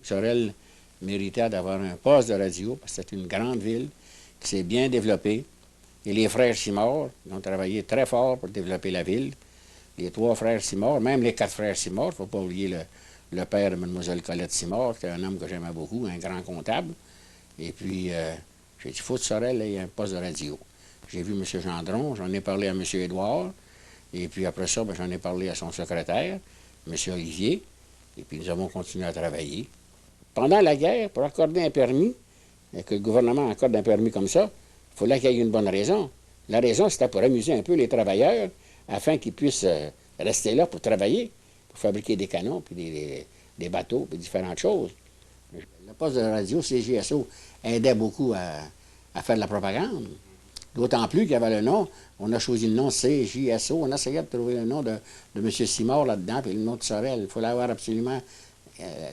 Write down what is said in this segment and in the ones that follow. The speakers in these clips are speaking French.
Sorel méritait d'avoir un poste de radio, parce que c'est une grande ville qui s'est bien développée. Et les frères Simard, ils ont travaillé très fort pour développer la ville. Les 3 frères Simard, même les 4 frères Simard, il ne faut pas oublier le père de Mlle Colette Simard, qui était un homme que j'aimais beaucoup, un grand comptable. Et puis, j'ai dit, il faut que Sorel ait un poste de radio. J'ai vu M. Gendron, j'en ai parlé à M. Édouard, et puis après ça, j'en ai parlé à son secrétaire, M. Olivier, et puis nous avons continué à travailler. Pendant la guerre, pour accorder un permis, et que le gouvernement accorde un permis comme ça, il fallait qu'il y ait une bonne raison. La raison, c'était pour amuser un peu les travailleurs, afin qu'ils puissent rester là pour travailler, pour fabriquer des canons, puis des bateaux, puis différentes choses. Le poste de radio CJSO aidait beaucoup à faire de la propagande. D'autant plus qu'il y avait le nom, on a choisi le nom CJSO, on essayait de trouver le nom de M. Simard là-dedans, puis le nom de Sorel. Il fallait avoir absolument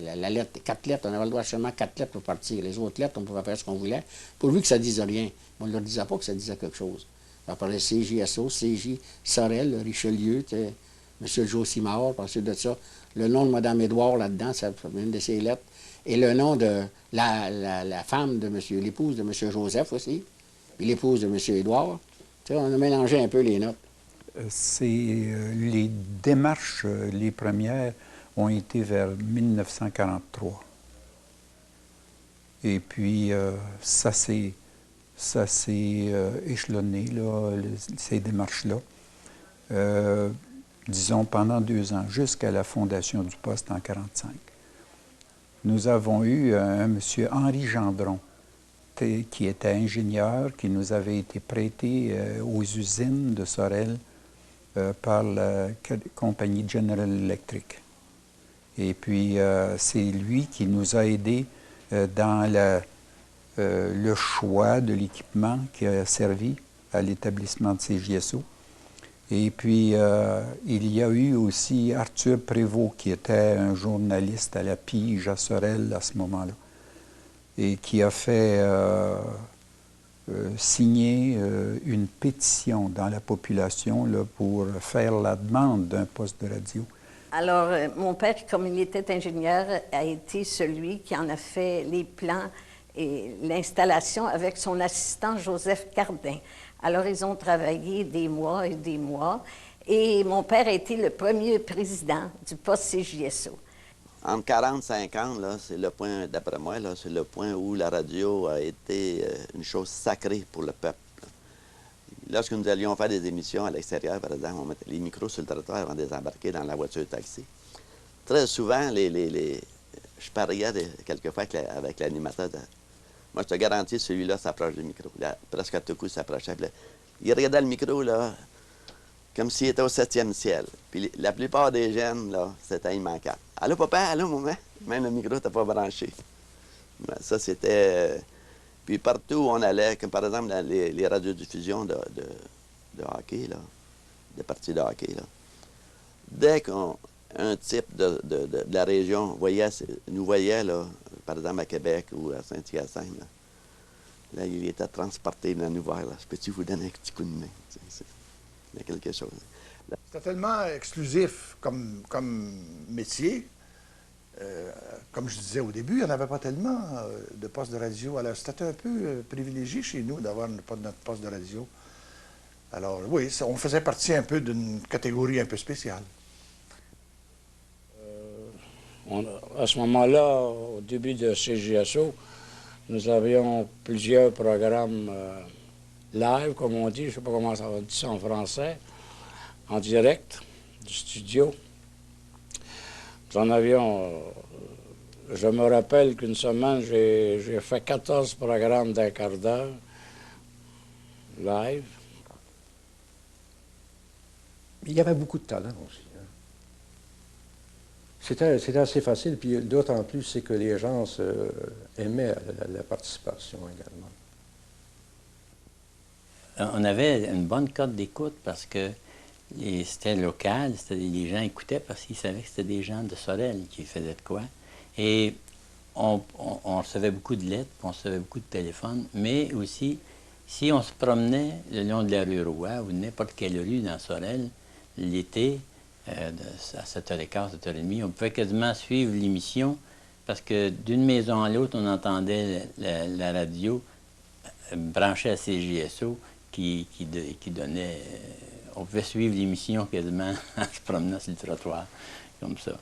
la lettre, 4 lettres, on avait le droit seulement 4 lettres pour partir. Les autres lettres, on pouvait faire ce qu'on voulait, pourvu que ça ne dise rien. On ne leur disait pas que ça disait quelque chose. On parlait CJSO, CJ, Sorel, Richelieu, M. Joe Simard, puis ensuite de ça, le nom de Mme Édouard là-dedans, c'est une de ses lettres, et le nom de la femme de M. l'épouse de M. Joseph aussi, puis l'épouse de M. Édouard. On a mélangé un peu les notes. Les démarches, les premières, ont été vers 1943. Et puis, ça s'est échelonné, là, ces démarches-là. Disons, pendant 2 ans, jusqu'à la fondation du poste en 1945. Nous avons eu un monsieur Henri Gendron, qui était ingénieur, qui nous avait été prêté aux usines de Sorel par la compagnie General Electric. Et puis, c'est lui qui nous a aidés dans le choix de l'équipement qui a servi à l'établissement de CJSO. Et puis, il y a eu aussi Arthur Prévost, qui était un journaliste à la Pige à Sorel à ce moment-là, et qui a fait signer une pétition dans la population là, pour faire la demande d'un poste de radio. Alors, mon père, comme il était ingénieur, a été celui qui en a fait les plans et l'installation avec son assistant Joseph Cardin. Alors, ils ont travaillé des mois et des mois. Et mon père a été le premier président du poste CJSO. Entre 40 et 50, c'est le point, d'après moi, c'est le point où la radio a été une chose sacrée pour le peuple. Lorsque nous allions faire des émissions à l'extérieur, par exemple, on mettait les micros sur le trottoir avant de désembarquer dans la voiture taxi. Très souvent, je pariais quelquefois avec l'animateur. Moi, je te garantis, celui-là s'approche du micro. Là, presque à tout coup, il s'approchait. Il regardait le micro, là, comme s'il était au 7e ciel. Puis la plupart des jeunes, là, c'était immanquable. « Allô, papa? Allô, maman? » Même le micro n'était pas branché. Ben, ça, c'était... Puis partout où on allait, comme par exemple dans les radiodiffusions de hockey, là, des parties de hockey, là, dès qu'un type de la région nous voyait, là, par exemple à Québec ou à Saint-Hyacinthe, là, il était transporté dans nous voir. Je peux-tu vous donner un petit coup de main? Il y a quelque chose. C'était tellement exclusif comme métier. Comme je disais au début, il n'y en avait pas tellement de postes de radio. Alors, c'était un peu privilégié chez nous d'avoir notre poste de radio. Alors, oui, on faisait partie un peu d'une catégorie un peu spéciale. À ce moment-là, au début de CJSO, nous avions plusieurs programmes live, comme on dit, je ne sais pas comment ça va dire ça en français, en direct du studio. Nous en avions, je me rappelle qu'une semaine, j'ai fait 14 programmes d'un quart d'heure, live. Il y avait beaucoup de talent aussi. Hein. C'était assez facile, puis d'autant plus, c'est que les gens aimaient la participation également. On avait une bonne cote d'écoute parce que c'était local, les gens écoutaient parce qu'ils savaient que c'était des gens de Sorel qui faisaient de quoi. Et on recevait beaucoup de lettres, on recevait beaucoup de téléphones, mais aussi, si on se promenait le long de la rue Roy ou n'importe quelle rue dans Sorel, l'été, à 7h15, 7h30, on pouvait quasiment suivre l'émission parce que d'une maison à l'autre, on entendait la radio branchée à CJSO qui donnait... on pouvait suivre l'émission quasiment en se promenant sur le trottoir, comme ça.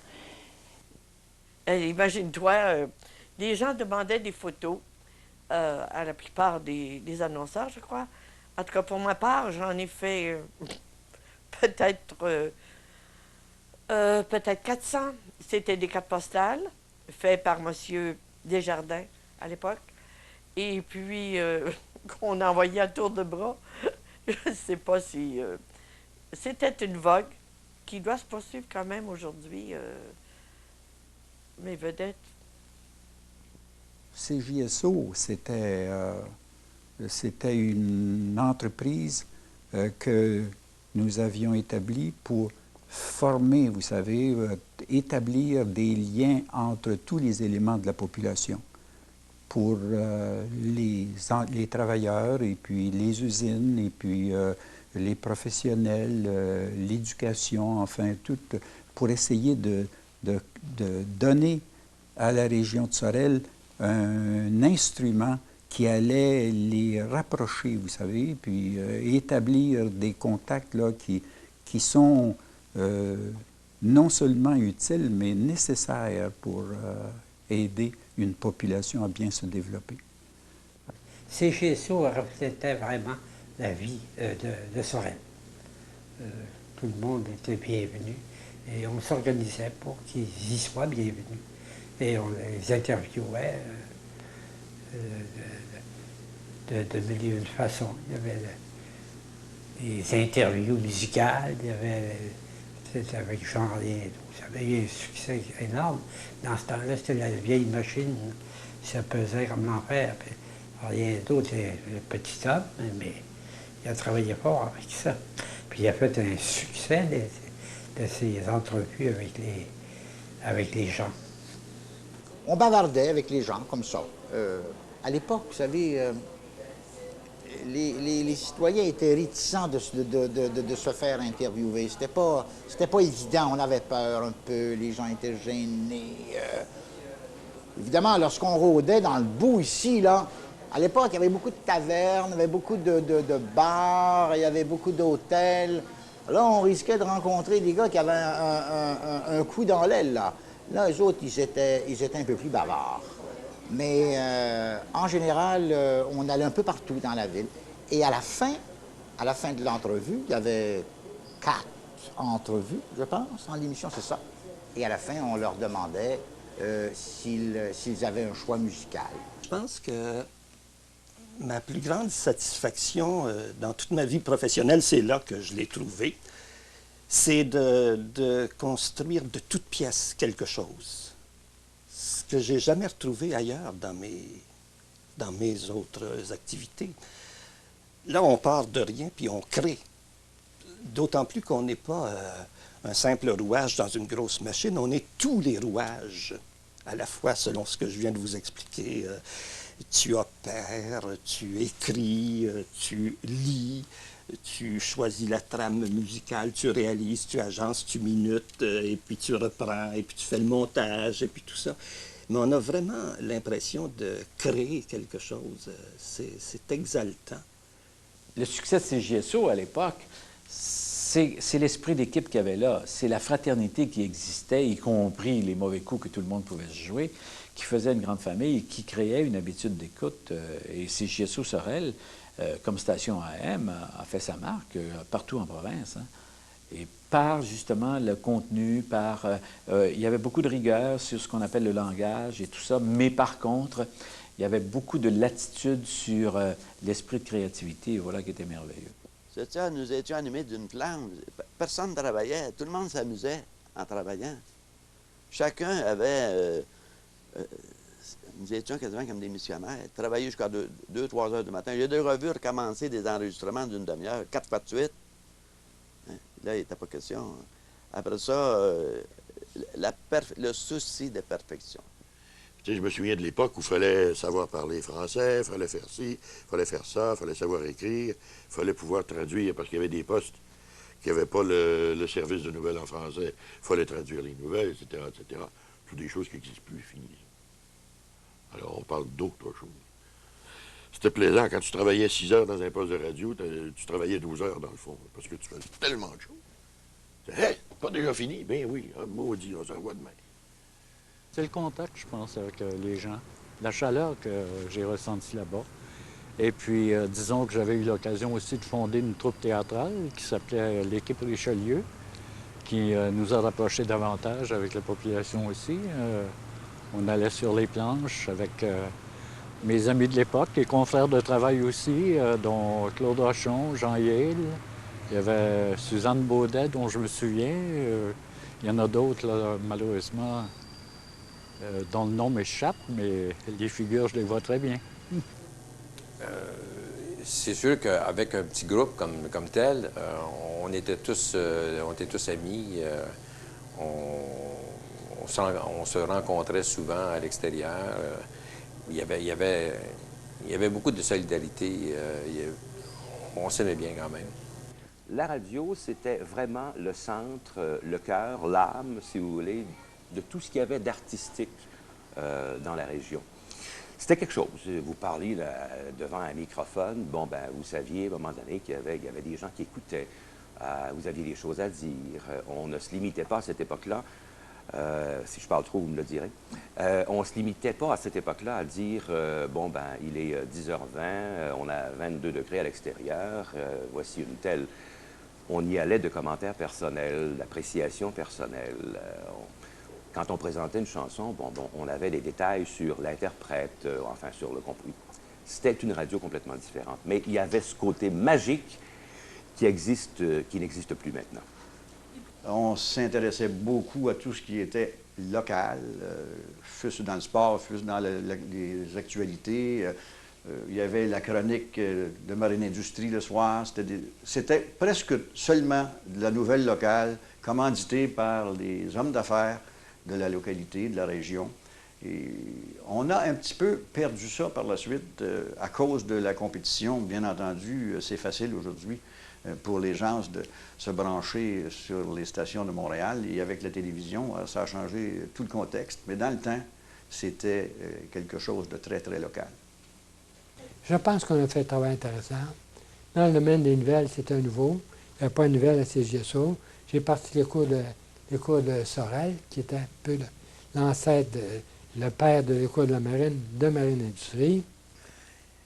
Imagine-toi, les gens demandaient des photos à la plupart des annonceurs, je crois. En tout cas, pour ma part, j'en ai fait peut-être 400. C'était des cartes postales faites par M. Desjardins à l'époque. Et puis, qu'on envoyait à tour de bras. Je ne sais pas si... c'était une vogue qui doit se poursuivre quand même aujourd'hui. Mes vedettes. CJSO, c'était une entreprise que nous avions établie pour former, vous savez, établir des liens entre tous les éléments de la population, pour les travailleurs, et puis les usines, et puis les professionnels, l'éducation, enfin, tout, pour essayer de donner à la région de Sorel un instrument qui allait les rapprocher, vous savez, puis établir des contacts là, qui sont non seulement utiles, mais nécessaires pour aider une population à bien se développer. CJSO reflétait vraiment la vie de Sorel. Tout le monde était bienvenu et on s'organisait pour qu'ils y soient bienvenus. Et on les interviewait de mille et une façons. Il y avait des interviews musicales, il y avait... C'était avec Jean Riendeau. Ça avait eu un succès énorme. Dans ce temps-là, c'était la vieille machine. Ça pesait comme l'enfer. Riendeau était le petit homme, mais il a travaillé fort avec ça. Puis il a fait un succès de ces entrevues avec les gens. On bavardait avec les gens comme ça. À l'époque, vous savez, les citoyens étaient réticents de se faire interviewer. C'était pas évident, on avait peur un peu, les gens étaient gênés. Évidemment, lorsqu'on rôdait dans le bout ici, là, à l'époque, il y avait beaucoup de tavernes, il y avait beaucoup de bars, il y avait beaucoup d'hôtels. Là, on risquait de rencontrer des gars qui avaient un coup dans l'aile, là. Là, eux autres, ils étaient un peu plus bavards. Mais en général, on allait un peu partout dans la ville. Et à la fin de l'entrevue, il y avait 4 entrevues, je pense, en l'émission, c'est ça. Et à la fin, on leur demandait s'ils avaient un choix musical. Je pense que ma plus grande satisfaction dans toute ma vie professionnelle, c'est là que je l'ai trouvée, c'est de construire de toutes pièces quelque chose. Ce que j'ai jamais retrouvé ailleurs dans mes autres activités. Là, on part de rien, puis on crée. D'autant plus qu'on n'est pas un simple rouage dans une grosse machine, on est tous les rouages, à la fois selon ce que je viens de vous expliquer. Tu opères, tu écris, tu lis, tu choisis la trame musicale, tu réalises, tu agences, tu minutes, et puis tu reprends, et puis tu fais le montage, et puis tout ça. Mais on a vraiment l'impression de créer quelque chose. C'est exaltant. Le succès de CJSO à l'époque, c'est l'esprit d'équipe qu'il y avait là. C'est la fraternité qui existait, y compris les mauvais coups que tout le monde pouvait se jouer, qui faisait une grande famille et qui créait une habitude d'écoute. Et CJSO Sorel, comme station AM, a fait sa marque partout en province. Hein. Et par, justement, le contenu, il y avait beaucoup de rigueur sur ce qu'on appelle le langage et tout ça, mais par contre, il y avait beaucoup de latitude sur l'esprit de créativité, et voilà qui était merveilleux. Nous étions animés d'une flamme. Personne ne travaillait. Tout le monde s'amusait en travaillant. Chacun avait... nous étions quasiment comme des missionnaires. Travailler jusqu'à 2-3 heures du matin. J'ai déjà vu recommencer des enregistrements d'une demi-heure, 4 fois de suite. Là, il n'était pas question. Après ça, le souci de perfection. Tu sais, je me souviens de l'époque où il fallait savoir parler français, il fallait faire ci, il fallait faire ça, il fallait savoir écrire, il fallait pouvoir traduire, parce qu'il y avait des postes qui n'avaient pas le service de nouvelles en français. Il fallait traduire les nouvelles, etc., etc. Toutes des choses qui n'existent plus, finies. Alors, on parle d'autre chose. C'était plaisant. Quand tu travaillais 6 heures dans un poste de radio, tu travaillais 12 heures dans le fond, parce que tu faisais tellement de choses. Hé, pas déjà fini? Ben oui, maudit, on se revoit demain. C'est le contact, je pense, avec les gens. La chaleur que j'ai ressentie là-bas. Et puis, disons que j'avais eu l'occasion aussi de fonder une troupe théâtrale qui s'appelait l'Équipe Richelieu, qui nous a rapprochés davantage avec la population aussi. On allait sur les planches avec mes amis de l'époque, et confrères de travail aussi, dont Claude Rochon, Jean Yale. Il y avait Suzanne Baudet, dont je me souviens. Il y en a d'autres, là, malheureusement, dont le nom m'échappe, mais les figures, je les vois très bien. C'est sûr qu'avec un petit groupe comme tel, on était tous amis. On se rencontrait souvent à l'extérieur. Il y avait beaucoup de solidarité. On s'aimait bien quand même. La radio, c'était vraiment le centre, le cœur, l'âme, si vous voulez, de tout ce qu'il y avait d'artistique dans la région. C'était quelque chose. Vous parliez là, devant un microphone. Bon, ben, vous saviez à un moment donné qu'il y avait des gens qui écoutaient. Vous aviez des choses à dire. On ne se limitait pas à cette époque-là. Si je parle trop, vous me le direz. On ne se limitait pas à cette époque-là à dire, bon, ben, il est 10h20, on a 22 degrés à l'extérieur, voici une telle... On y allait de commentaires personnels, d'appréciations personnelles. Quand on présentait une chanson, bon, on avait des détails sur l'interprète, enfin, sur le compositeur. C'était une radio complètement différente. Mais il y avait ce côté magique qui n'existe plus maintenant. On s'intéressait beaucoup à tout ce qui était local, fût-ce dans le sport, fût-ce dans les actualités. Il y avait la chronique de Marine Industrie le soir. C'était presque seulement de la nouvelle locale, commanditée par les hommes d'affaires de la localité, de la région. Et on a un petit peu perdu ça par la suite à cause de la compétition. Bien entendu, c'est facile aujourd'hui pour les gens de se brancher sur les stations de Montréal. Et avec la télévision, ça a changé tout le contexte. Mais dans le temps, c'était quelque chose de très, très local. Je pense qu'on a fait un travail intéressant. Dans le domaine des nouvelles, c'était un nouveau. Il n'y avait pas de nouvelles à CJSO. J'ai parti les cours de Sorel, qui était un peu l'ancêtre, le père de l'école de la marine, de Marine Industrie.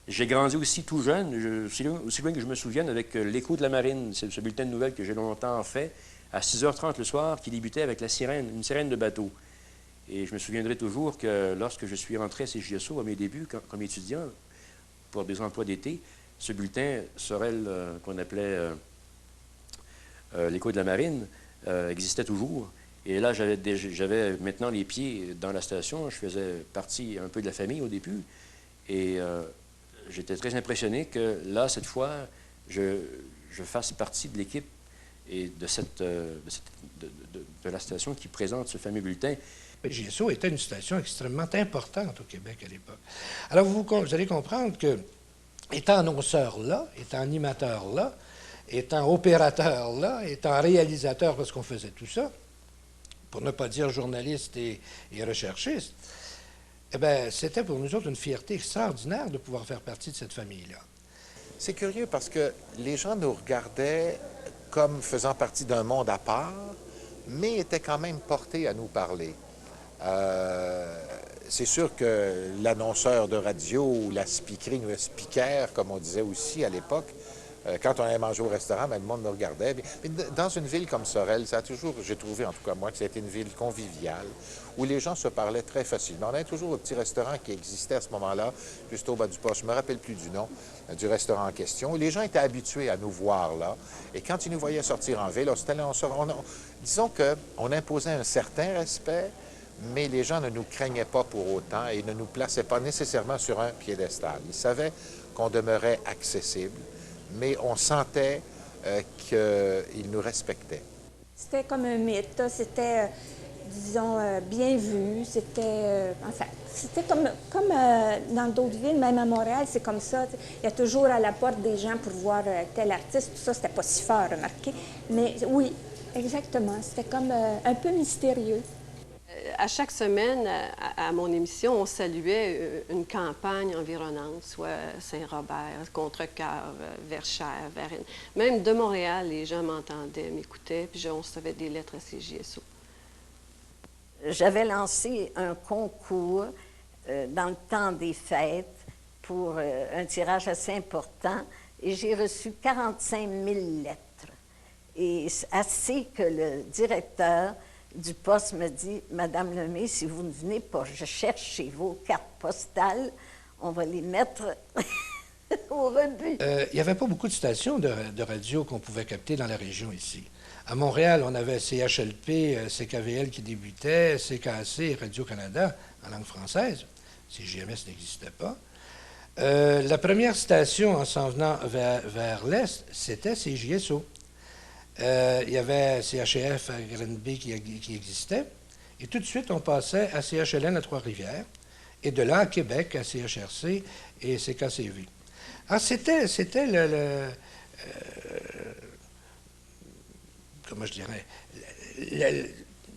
J'ai grandi aussi tout jeune, aussi loin que je me souvienne, avec l'Écho de la marine. C'est ce bulletin de nouvelles que j'ai longtemps fait, à 6h30 le soir, qui débutait avec la sirène, une sirène de bateau. Et je me souviendrai toujours que lorsque je suis rentré à CJSO, à mes débuts, comme étudiant, pour des emplois d'été, ce bulletin Sorel, qu'on appelait l'Écho de la marine, existait toujours. Et là, j'avais maintenant les pieds dans la station. Je faisais partie un peu de la famille au début. Et j'étais très impressionné que là, cette fois, je fasse partie de l'équipe et de la station qui présente ce fameux bulletin. JSO était une station extrêmement importante au Québec à l'époque. Alors, vous allez comprendre que, étant annonceur là, étant animateur là, étant opérateur là, étant réalisateur, parce qu'on faisait tout ça, pour ne pas dire journaliste et recherchiste, eh bien, c'était pour nous autres une fierté extraordinaire de pouvoir faire partie de cette famille-là. C'est curieux parce que les gens nous regardaient comme faisant partie d'un monde à part, mais étaient quand même portés à nous parler. C'est sûr que l'annonceur de radio ou la speakerine ou le speaker, comme on disait aussi à l'époque, quand on allait manger au restaurant, bien, le monde nous regardait. Mais dans une ville comme Sorel, ça a toujours, j'ai trouvé en tout cas moi, que c'était une ville conviviale, où les gens se parlaient très facilement. On avait toujours un petit restaurant qui existait à ce moment-là, juste au bas du poste. Je ne me rappelle plus du nom du restaurant en question. Où les gens étaient habitués à nous voir là. Et quand ils nous voyaient sortir en ville, disons qu'on imposait un certain respect, mais les gens ne nous craignaient pas pour autant et ne nous plaçaient pas nécessairement sur un piédestal. Ils savaient qu'on demeurait accessible, mais on sentait qu'ils nous respectaient. C'était comme un mythe, c'était, disons, bien vu, c'était, enfin, c'était comme dans d'autres villes, même à Montréal, c'est comme ça. Il y a toujours à la porte des gens pour voir tel artiste, tout ça, c'était pas si fort, remarquez. Mais oui, exactement, c'était comme un peu mystérieux. à chaque semaine, à mon émission, on saluait une campagne environnante, soit Saint-Robert, Contrecœur, Verchères, Varennes. Même de Montréal, les gens m'entendaient, m'écoutaient, puis on recevait des lettres à CJSO. J'avais lancé un concours dans le temps des fêtes pour un tirage assez important et j'ai reçu 45 000 lettres. Et assez que le directeur du poste me dit, « Madame Lemay, si vous ne venez pas, je cherche chez vos cartes postales, on va les mettre au rebut. » Il n'y avait pas beaucoup de stations de radio qu'on pouvait capter dans la région ici. À Montréal, on avait CHLP, CKVL qui débutait, CKAC, Radio-Canada en langue française. CJMS n'existait pas. La première station en s'en venant vers l'Est, c'était CJSO. Il y avait CHF à Granby qui existait. Et tout de suite, on passait à CHLN à Trois-Rivières. Et de là à Québec, à CHRC et CKCV. Alors, c'était comment je dirais,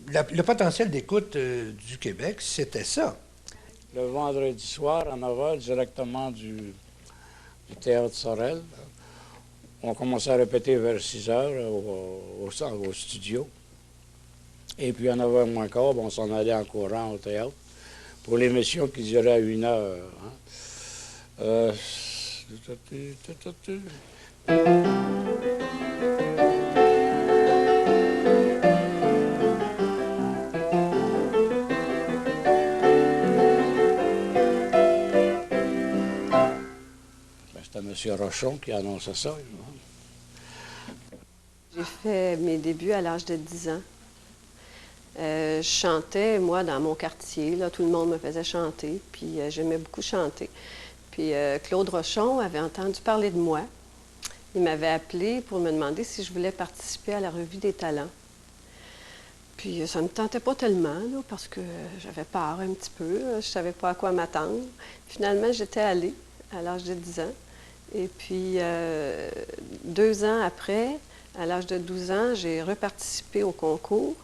le potentiel d'écoute du Québec, c'était ça. Le vendredi soir, à 9h, directement du Théâtre Sorel, on commençait à répéter vers 6h au studio. Et puis à 9h moins quart, on s'en allait en courant au théâtre pour l'émission qui durait à 1h. Hein. C'était M. Rochon qui annonçait ça. J'ai fait mes débuts à l'âge de 10 ans. Je chantais, moi, dans mon quartier. Là, tout le monde me faisait chanter, puis j'aimais beaucoup chanter. Puis Claude Rochon avait entendu parler de moi. Il m'avait appelé pour me demander si je voulais participer à la Revue des talents. Puis ça ne me tentait pas tellement, là, parce que j'avais peur un petit peu. Je ne savais pas à quoi m'attendre. Finalement, j'étais allée à l'âge de 10 ans. Et puis, 2 ans après, à l'âge de 12 ans, j'ai reparticipé au concours.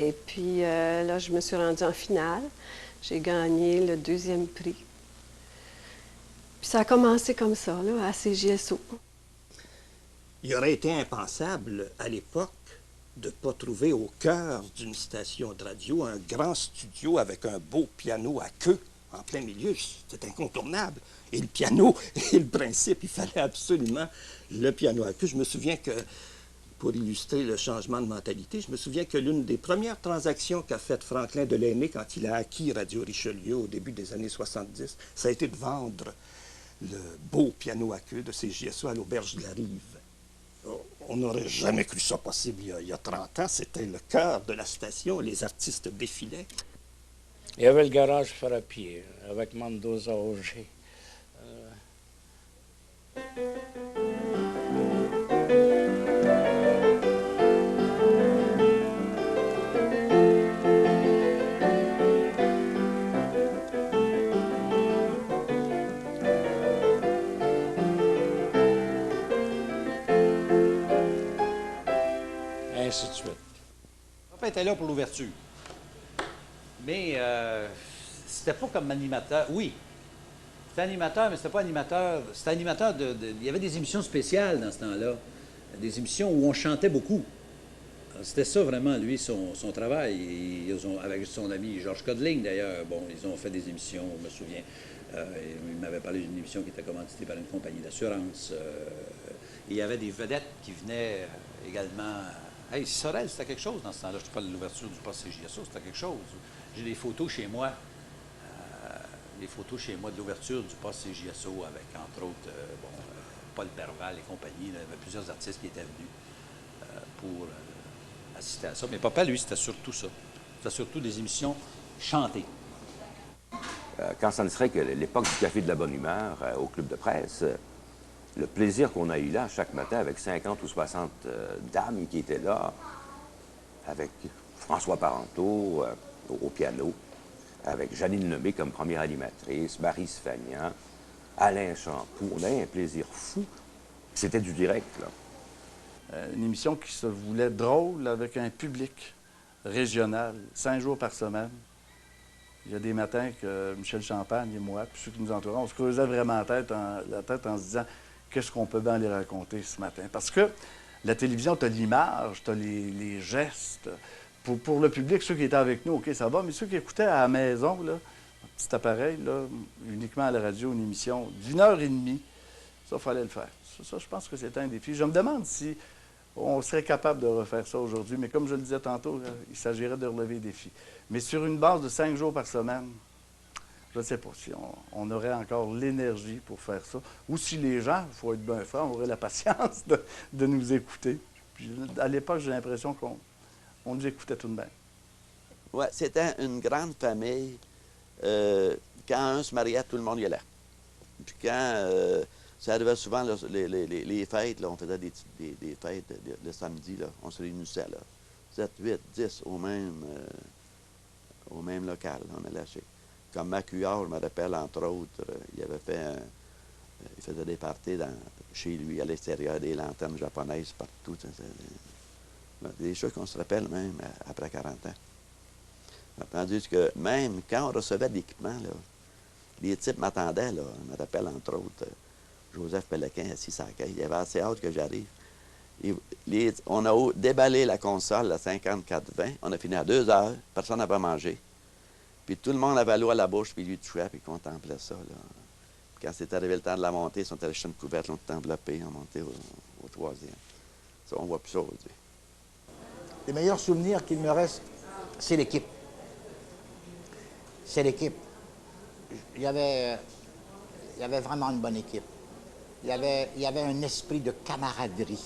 Et puis, là, je me suis rendue en finale. J'ai gagné le 2e prix. Puis ça a commencé comme ça, là, à CJSO. Il aurait été impensable, à l'époque, de ne pas trouver au cœur d'une station de radio un grand studio avec un beau piano à queue en plein milieu. C'était incontournable. Et le piano, et le principe, il fallait absolument le piano à queue. Je me souviens que, pour illustrer le changement de mentalité, je me souviens que l'une des premières transactions qu'a faites Franklin Delaunay quand il a acquis Radio Richelieu au début des années 70, ça a été de vendre le beau piano à queue de CJSO à l'Auberge de la Rive. On n'aurait jamais cru ça possible il y a 30 ans. C'était le cœur de la station. Les artistes défilaient. Il y avait le garage Frappier avec Mendoza Auger. Ainsi de suite. Papa était là pour l'ouverture. Mais c'était pas comme animateur. Oui, c'était animateur, mais c'était pas animateur. C'était animateur il y avait des émissions spéciales dans ce temps-là. Des émissions où on chantait beaucoup. C'était ça vraiment, lui, son travail. Avec son ami Georges Codling, d'ailleurs, bon, ils ont fait des émissions, je me souviens. Il m'avait parlé d'une émission qui était commanditée par une compagnie d'assurance. Il y avait des vedettes qui venaient également. Hey, Sorel, c'était quelque chose dans ce temps-là. Je te parle de l'ouverture du poste CJSO, c'était quelque chose. J'ai des photos chez moi, de l'ouverture du poste CJSO avec, entre autres, Paul Perval et compagnie. Il y avait plusieurs artistes qui étaient venus pour assister à ça. Mais papa, lui, c'était surtout ça. C'était surtout des émissions chantées. Quand ça ne serait que l'époque du Café de la Bonne Humeur au Club de presse, le plaisir qu'on a eu là chaque matin avec 50 ou 60 dames qui étaient là, avec François Parenteau au piano, avec Janine Lemay comme première animatrice, Marie Sfagnan, Alain Champoux. On avait un plaisir fou. C'était du direct, là. Une émission qui se voulait drôle avec un public. régional, 5 jours par semaine. Il y a des matins que Michel Champagne et moi, puis ceux qui nous entouraient, on se creusait vraiment la tête en se disant qu'est-ce qu'on peut bien aller raconter ce matin. Parce que la télévision, tu as l'image, tu as les gestes. Pour le public, ceux qui étaient avec nous, OK, ça va, mais ceux qui écoutaient à la maison, là, un petit appareil, là, uniquement à la radio, une émission d'1h30, ça, il fallait le faire. Ça, je pense que c'est un défi. Je me demande si on serait capable de refaire ça aujourd'hui, mais comme je le disais tantôt, il s'agirait de relever les défis. Mais sur une base de 5 jours par semaine, je ne sais pas si on aurait encore l'énergie pour faire ça, ou si les gens, il faut être bien franc, auraient la patience de nous écouter. Puis, à l'époque, j'ai l'impression qu'on nous écoutait tout de même. Oui, c'était une grande famille. Quand un se mariait, tout le monde y allait. Puis quand ça arrivait souvent, là, les fêtes, là, on faisait des fêtes le samedi, là, on se réunissait, là, 7, 8, 10 au même local, là, on est lâché. Comme Macuillard, je me rappelle, entre autres, il avait fait il faisait des parties chez lui, à l'extérieur, des lanternes japonaises partout. Des choses qu'on se rappelle même après 40 ans. Tandis que même quand on recevait de l'équipement, là, les types m'attendaient, là. Je me rappelle, entre autres, Joseph Péloquin assis sur la caisse. Il avait assez hâte que j'arrive. On a déballé la console, la 54-20. On a fini à 2 heures. Personne n'avait mangé. Puis tout le monde avait l'eau à la bouche, puis lui touchait, puis il contemplait ça, là. Puis quand c'est arrivé le temps de la montée, ils sont allés chercher une couverte, l'ont enveloppé, on monté au 3e. Ça, on voit plus ça aujourd'hui. Les meilleurs souvenirs qu'il me reste, c'est l'équipe. C'est l'équipe. Il y avait vraiment une bonne équipe. Il y avait un esprit de camaraderie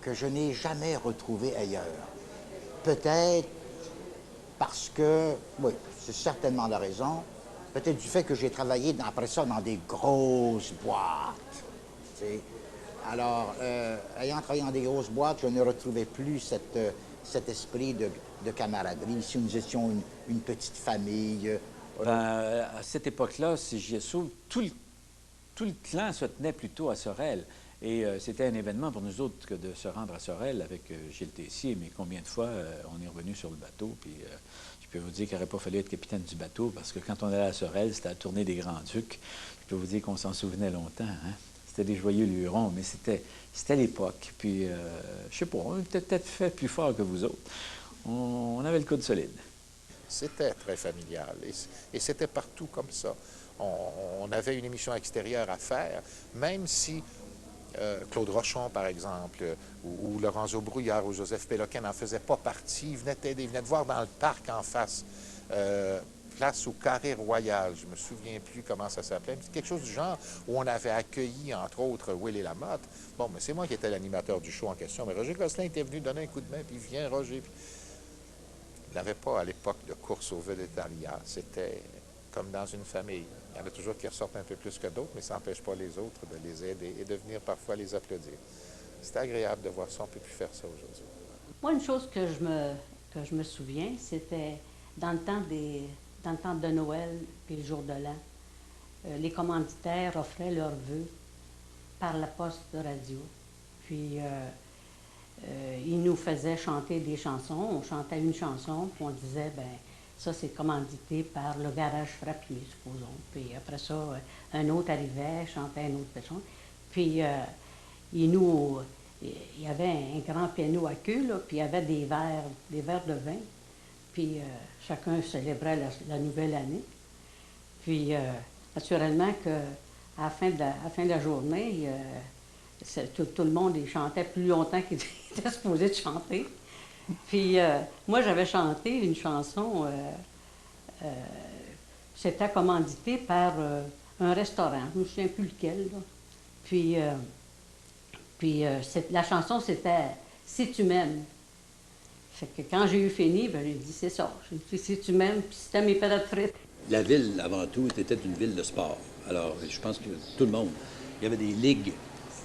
que je n'ai jamais retrouvé ailleurs. Peut-être parce que, oui, c'est certainement la raison, peut-être du fait que j'ai travaillé après ça dans des grosses boîtes. Tu sais. Alors, ayant travaillé dans des grosses boîtes, je ne retrouvais plus cet esprit de camaraderie. Si nous étions une petite famille. À cette époque-là, CJSO, tout le clan se tenait plutôt à Sorel. Et c'était un événement pour nous autres que de se rendre à Sorel avec Gilles Tessier. Mais combien de fois on est revenu sur le bateau, puis je peux vous dire qu'il n'aurait pas fallu être capitaine du bateau, parce que quand on allait à Sorel, c'était la tournée des Grands-Ducs. Je peux vous dire qu'on s'en souvenait longtemps, hein? C'était des joyeux lurons, mais c'était l'époque. Puis, je sais pas, on était peut-être fait plus fort que vous autres. On avait le coude solide. C'était très familial et c'était partout comme ça. On avait une émission extérieure à faire, même si Claude Rochon, par exemple, ou Lorenzo Brouillard ou Joseph Péloquin n'en faisaient pas partie. Ils venaient t'aider, ils venaient te voir dans le parc en face, place au Carré Royal, je me souviens plus comment ça s'appelait, quelque chose du genre où on avait accueilli, entre autres, Willy Lamotte. Bon, mais c'est moi qui étais l'animateur du show en question, mais Roger Gosselin était venu donner un coup de main, puis viens, Roger. Puis... Il n'avait pas, à l'époque, de course au vedettariat. C'était comme dans une famille. Il y en a toujours qui ressortent un peu plus que d'autres, mais ça n'empêche pas les autres de les aider et de venir parfois les applaudir. C'est agréable de voir ça. On ne peut plus faire ça aujourd'hui. Moi, une chose que je me souviens, c'était dans le temps de Noël et le jour de l'an, les commanditaires offraient leurs vœux par la poste de radio. Puis, ils nous faisaient chanter des chansons. On chantait une chanson, puis on disait, ben ça, c'est commandité par le garage Frappier, supposons. Puis après ça, un autre arrivait, chantait une autre chanson. Puis, il y avait un grand piano à queue, là, puis il y avait des verres de vin. Puis chacun célébrait la nouvelle année. Puis naturellement qu'à la fin de la journée, tout le monde chantait plus longtemps qu'il était supposé de chanter. Puis moi, j'avais chanté une chanson, c'était commandité par un restaurant, je ne me souviens plus lequel. Là. Puis la chanson, c'était « Si tu m'aimes ». Fait que quand j'ai eu fini, ben, j'ai dit, c'est ça. J'ai dit, si tu m'aimes, puis c'était mes patates frites. La ville, avant tout, était une ville de sport. Alors, je pense que tout le monde, il y avait des ligues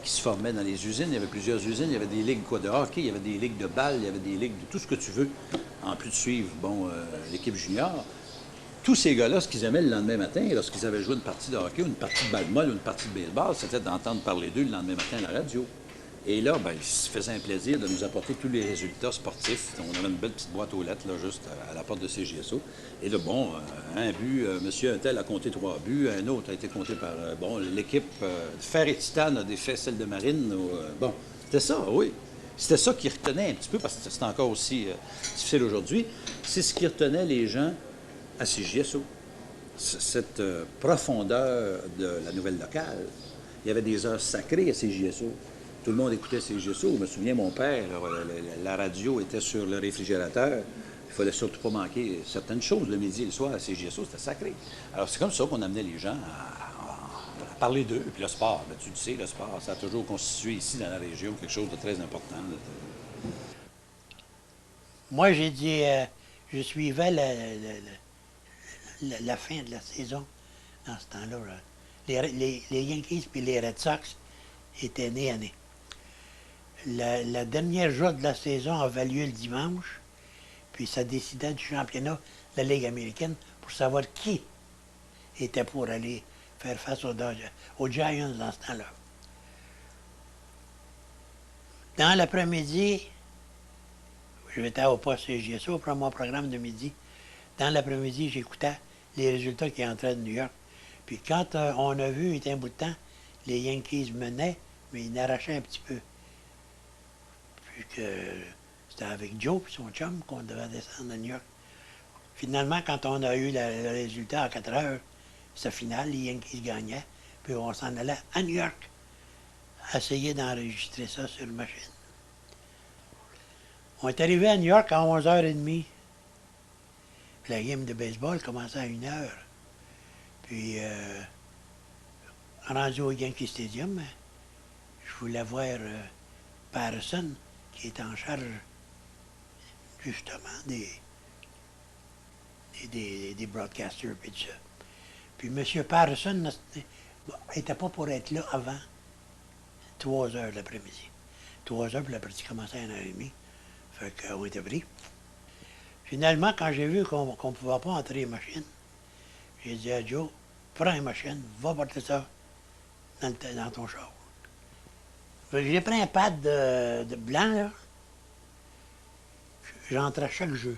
qui se formaient dans les usines. Il y avait plusieurs usines. Il y avait des ligues de hockey, il y avait des ligues de balle, il y avait des ligues de tout ce que tu veux. En plus de suivre, l'équipe junior. Tous ces gars-là, ce qu'ils aimaient le lendemain matin, lorsqu'ils avaient joué une partie de hockey ou une partie de balle molle ou une partie de baseball, c'était d'entendre parler d'eux le lendemain matin à la radio. Et là, ben, il se faisait un plaisir de nous apporter tous les résultats sportifs. On avait une belle petite boîte aux lettres, là, juste à la porte de CJSO. Et là, bon, un but, monsieur un tel a compté 3 buts, un autre a été compté par, bon, l'équipe Fer et Titane a défait celle de Marine. Bon, c'était ça, oui. C'était ça qui retenait un petit peu, parce que c'est encore aussi difficile aujourd'hui. C'est ce qui retenait les gens à CJSO. Cette profondeur de la nouvelle locale. Il y avait des heures sacrées à CJSO. Tout le monde écoutait CJSO. Je me souviens, mon père, la radio était sur le réfrigérateur. Il ne fallait surtout pas manquer certaines choses le midi et le soir à CJSO. C'était sacré. Alors, c'est comme ça qu'on amenait les gens à parler d'eux. Puis le sport, ben, tu le sais, le sport, ça a toujours constitué ici, dans la région, quelque chose de très important. Moi, j'ai dit, je suivais la fin de la saison dans ce temps-là. Les Yankees et les Red Sox étaient nés à nez. La dernière jour de la saison avait lieu le dimanche, puis ça décidait du championnat de la Ligue américaine pour savoir qui était pour aller faire face aux Giants dans ce temps-là. Dans l'après-midi, j'étais au poste CJSO pour mon programme de midi. Dans l'après-midi, j'écoutais les résultats qui entraient de New York. Puis quand on a vu, il était un bout de temps, les Yankees menaient, mais ils n'arrachaient un petit peu. Puis que c'était avec Joe et son chum qu'on devait descendre à New York. Finalement, quand on a eu le résultat à 4 heures, c'était final, les Yankees gagnaient, puis on s'en allait à New York, essayer d'enregistrer ça sur une machine. On est arrivé à New York à 11h30. Puis la game de baseball commençait à 1h. Puis, rendu au Yankee Stadium, je voulais voir Patterson, qui est en charge, justement, des broadcasters et tout ça. Puis M. Patterson n'était pas pour être là avant 3 heures l'après-midi. 3 heures, puis la partie commençait à 1h30. Fait qu'on était pris. Finalement, quand j'ai vu qu'on ne pouvait pas entrer les machines, j'ai dit à Joe, prends une machine, va porter ça dans ton char. J'ai pris un pad de blanc, là. J'entrais chaque jeu.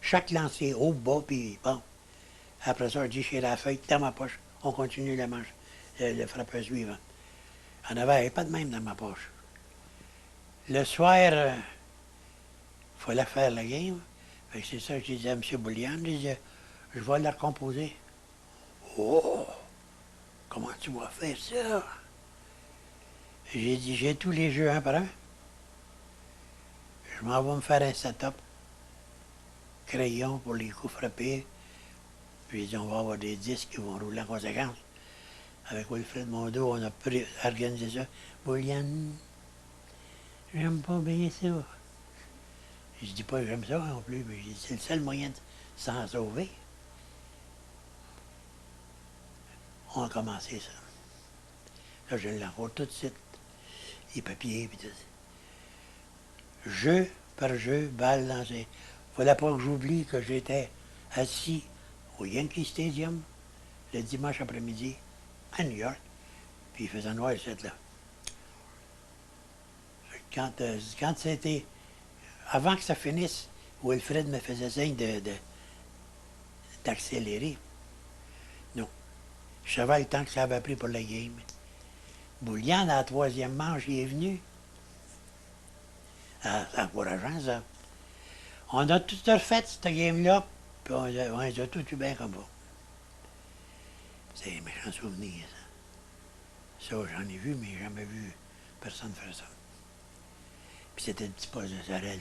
Chaque lancer, haut, bas, puis bon. Après ça, je dis chez la feuille, dans ma poche, on continue la manche, le frappeur suivant. On avait pas de même dans ma poche. Le soir, il fallait faire la game. C'est ça que je disais à M. Boulian, je disais, je vais la recomposer. Oh! Comment tu vas faire ça? J'ai dit, j'ai tous les jeux un par un. Je m'en vais me faire un setup. Crayon pour les coups frappés. Puis on va avoir des disques qui vont rouler en conséquence. Avec Wilfred Mondeau, on a organisé ça. Boulian, j'aime pas bien ça. Je dis pas que j'aime ça non plus, mais c'est le seul moyen de s'en sauver. On a commencé ça. Là, je l'envoie tout de suite. Les papiers, puis tout ça. Jeu par jeu, balle lancée. Fallait pas que j'oublie que j'étais assis au Yankee Stadium le dimanche après-midi à New York, puis il faisait noir cette là. Quand c'était, avant que ça finisse, Wilfred me faisait signe d'accélérer. Non. Je savais le temps que ça avait pris pour la game. Boulian, à la 3e manche, il est venu. C'est encourageant, ça. On a tout refait, cette game-là, puis on les a tout eu bien comme ça. C'est un méchant souvenir, ça. Ça, j'en ai vu, mais j'ai jamais vu personne faire ça. Puis c'était un petit poste de Sorel.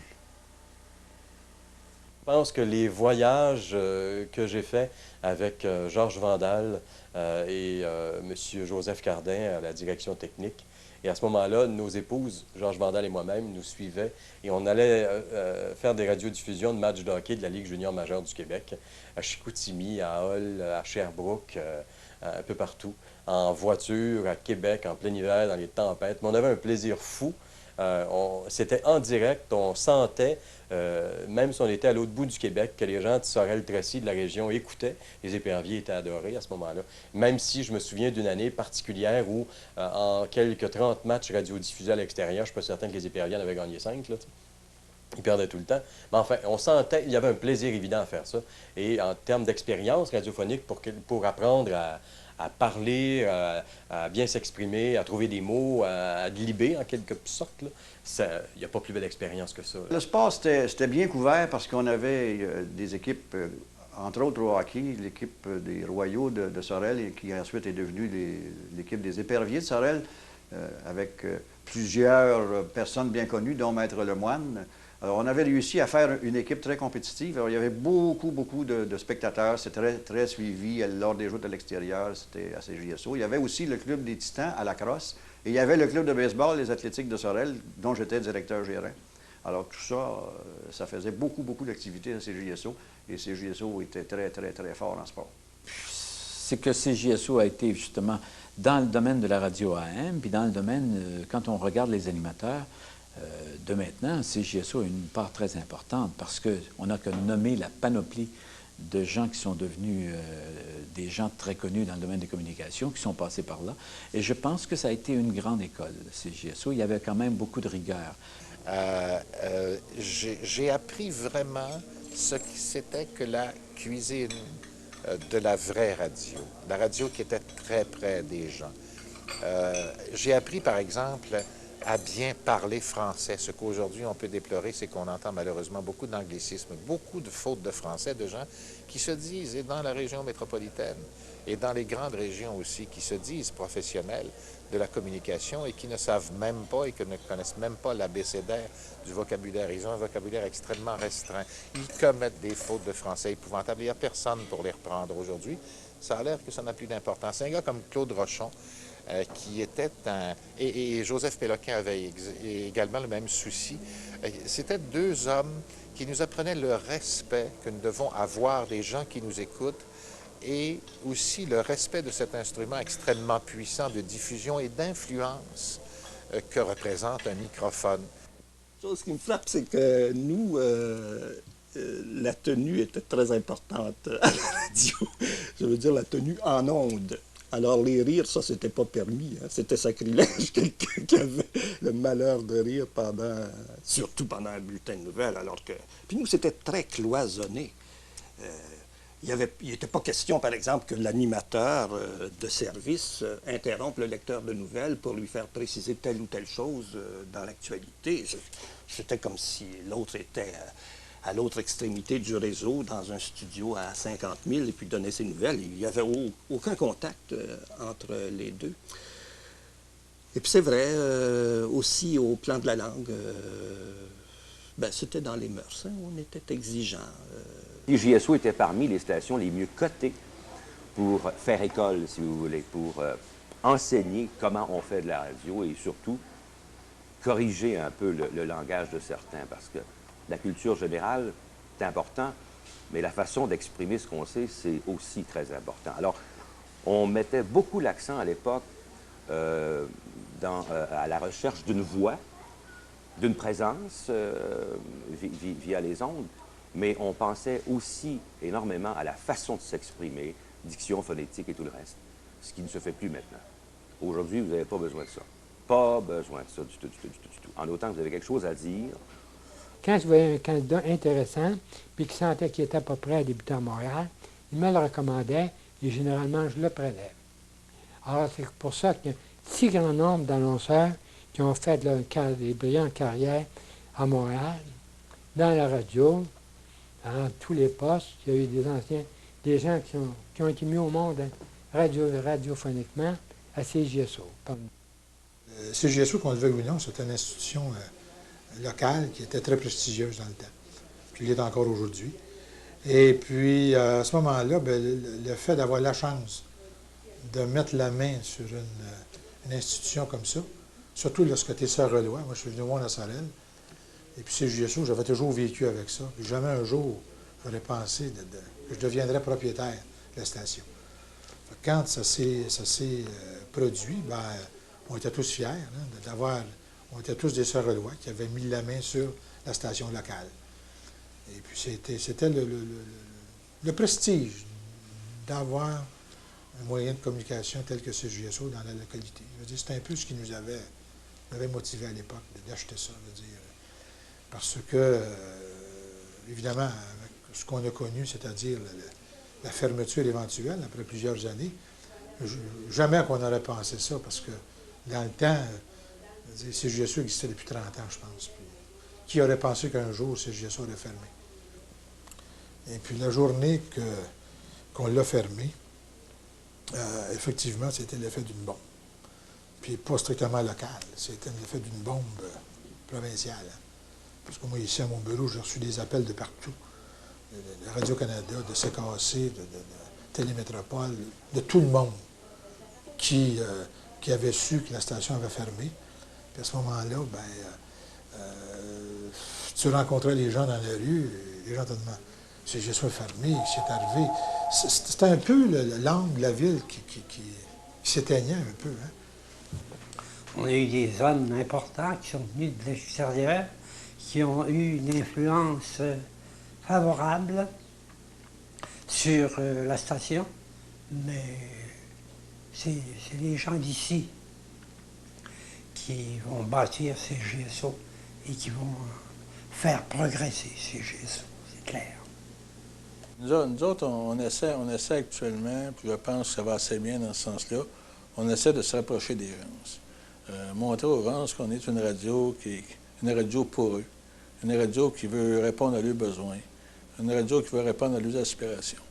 Je pense que les voyages que j'ai faits avec Georges Vandal et M. Joseph Cardin à la direction technique, et à ce moment-là, nos épouses, Georges Vandal et moi-même, nous suivaient et on allait faire des radiodiffusions de matchs de hockey de la Ligue junior majeure du Québec, à Chicoutimi, à Hull, à Sherbrooke, un peu partout, en voiture, à Québec, en plein hiver, dans les tempêtes. Mais on avait un plaisir fou C'était en direct, on sentait, même si on était à l'autre bout du Québec, que les gens de Sorel-Tracy, de la région, écoutaient. Les éperviers étaient adorés à ce moment-là. Même si je me souviens d'une année particulière où, en quelques 30 matchs radiodiffusés à l'extérieur, je ne suis pas certain que les éperviers en avaient gagné 5, là, ils perdaient tout le temps. Mais enfin, on sentait, il y avait un plaisir évident à faire ça. Et en termes d'expérience radiophonique, pour apprendre à parler, à bien s'exprimer, à trouver des mots, à liber en quelque sorte, il n'y a pas plus belle expérience que ça. Le sport, c'était bien couvert parce qu'on avait des équipes, entre autres au hockey, l'équipe des Royaux de Sorel, et qui ensuite est devenue l'équipe des Éperviers de Sorel, avec plusieurs personnes bien connues, dont Maître Lemoine. Alors, on avait réussi à faire une équipe très compétitive. Alors, il y avait beaucoup de spectateurs. C'était très suivi lors des Joutes à l'extérieur. C'était à CJSO. Il y avait aussi le club des Titans à la Crosse. Et il y avait le club de baseball, les Athlétiques de Sorel, dont j'étais directeur gérant. Alors, tout ça, ça faisait beaucoup d'activités à CJSO. Et CJSO était très fort en sport. C'est que CJSO a été justement dans le domaine de la radio AM, puis dans le domaine, quand on regarde les animateurs, de maintenant, CJSO a une part très importante parce qu'on n'a que nommé la panoplie de gens qui sont devenus des gens très connus dans le domaine des communications, qui sont passés par là. Et je pense que ça a été une grande école, CJSO. Il y avait quand même beaucoup de rigueur. J'ai appris vraiment ce que c'était que la cuisine de la vraie radio, la radio qui était très près des gens. J'ai appris, par exemple, à bien parler français. Ce qu'aujourd'hui on peut déplorer, c'est qu'on entend malheureusement beaucoup d'anglicismes, beaucoup de fautes de français, de gens qui se disent, et dans la région métropolitaine, et dans les grandes régions aussi, qui se disent professionnels de la communication et qui ne savent même pas et qui ne connaissent même pas l'abécédaire du vocabulaire. Ils ont un vocabulaire extrêmement restreint. Ils commettent des fautes de français épouvantables. Il n'y a personne pour les reprendre aujourd'hui. Ça a l'air que ça n'a plus d'importance. Un gars comme Claude Rochon, qui était un... Et Joseph Péloquin avait également le même souci. C'était deux hommes qui nous apprenaient le respect que nous devons avoir des gens qui nous écoutent et aussi le respect de cet instrument extrêmement puissant de diffusion et d'influence que représente un microphone. Ce qui me frappe, c'est que nous, la tenue était très importante à la radio. Je veux dire, la tenue en ondes. Alors, les rires, ça, c'était pas permis. Hein. C'était sacrilège, quelqu'un qui avait le malheur de rire surtout pendant un bulletin de nouvelles, alors que... Puis nous, c'était très cloisonné. Il n'était pas question, par exemple, que l'animateur de service interrompe le lecteur de nouvelles pour lui faire préciser telle ou telle chose dans l'actualité. C'était comme si l'autre était à l'autre extrémité du réseau, dans un studio à 50 000, et puis donnait ses nouvelles. Il n'y avait aucun contact entre les deux. Et puis c'est vrai, aussi au plan de la langue, c'était dans les mœurs. Hein, on était exigeants. JSO était parmi les stations les mieux cotées pour faire école, si vous voulez, pour enseigner comment on fait de la radio et surtout corriger un peu le langage de certains, parce que la culture générale, c'est important, mais la façon d'exprimer ce qu'on sait, c'est aussi très important. Alors, on mettait beaucoup l'accent à l'époque à la recherche d'une voix, d'une présence via les ondes, mais on pensait aussi énormément à la façon de s'exprimer, diction, phonétique et tout le reste, ce qui ne se fait plus maintenant. Aujourd'hui, vous n'avez pas besoin de ça. Pas besoin de ça du tout. En autant que vous avez quelque chose à dire. Quand je voyais un candidat intéressant, puis qui sentait qu'il était à peu près à débuter à Montréal, il me le recommandait et généralement, je le prenais. Alors, c'est pour ça qu'il y a un si grand nombre d'annonceurs qui ont fait des brillantes carrières à Montréal, dans la radio, dans tous les postes. Il y a eu des gens qui ont été mis au monde radiophoniquement à CJSO. CJSO, qu'on le veuille ou non, c'était une institution locale qui était très prestigieuse dans le temps, puis l'est encore aujourd'hui. Et puis, à ce moment-là, le fait d'avoir la chance de mettre la main sur une institution comme ça, surtout lorsque tu es Sorel-Lois, moi je suis venu voir à Sorel, et puis CJSO, j'avais toujours vécu avec ça. Puis jamais un jour, j'aurais pensé que je deviendrais propriétaire de la station. Quand ça s'est produit, on était tous fiers d'avoir On était tous des Sorellois qui avaient mis la main sur la station locale. Et puis c'était le prestige d'avoir un moyen de communication tel que CJSO dans la localité. Je veux dire, c'est un peu ce qui nous avait motivé à l'époque d'acheter ça. Je veux dire, parce que, évidemment, avec ce qu'on a connu, c'est-à-dire la fermeture éventuelle après plusieurs années, jamais qu'on aurait pensé ça, parce que dans le temps, CJSO existait depuis 30 ans, je pense. Puis, qui aurait pensé qu'un jour, CJSO aurait fermé? Et puis la journée qu'on l'a fermé, effectivement, c'était l'effet d'une bombe. Puis pas strictement local, c'était l'effet d'une bombe provinciale. Parce que moi, ici, à mon bureau, j'ai reçu des appels de partout. De Radio-Canada, de CKC, de Télémétropole, de tout le monde qui avait su que la station avait fermé. Puis à ce moment-là, tu rencontrais les gens dans la rue, les gens te demandaient « CJSO est fermé, c'est arrivé ». C'était un peu l'angle de la ville qui s'éteignait un peu. Hein? On a eu des hommes importants qui sont venus de l'extérieur, qui ont eu une influence favorable sur la station, mais c'est les gens d'ici qui vont bâtir CJSO et qui vont faire progresser CJSO, c'est clair. Nous autres, on essaie actuellement, puis je pense que ça va assez bien dans ce sens-là, on essaie de se rapprocher des gens. Montrer aux gens qu'on est une radio qui est une radio pour eux, une radio qui veut répondre à leurs besoins, une radio qui veut répondre à leurs aspirations.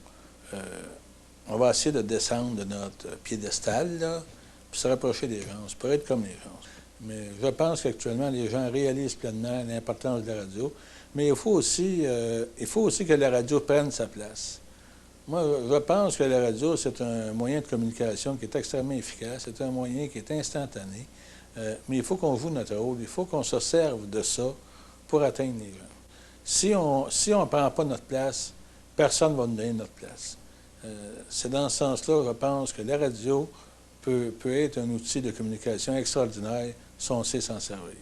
On va essayer de descendre de notre piédestal, là, puis se rapprocher des gens, pour être comme les gens. Mais je pense qu'actuellement, les gens réalisent pleinement l'importance de la radio. Mais il faut aussi que la radio prenne sa place. Moi, je pense que la radio, c'est un moyen de communication qui est extrêmement efficace, c'est un moyen qui est instantané. Mais il faut qu'on joue notre rôle, il faut qu'on se serve de ça pour atteindre les gens. Si on ne prend pas notre place, personne ne va nous donner notre place. C'est dans ce sens-là, je pense que la radio peut être un outil de communication extraordinaire si on sait s'en servir.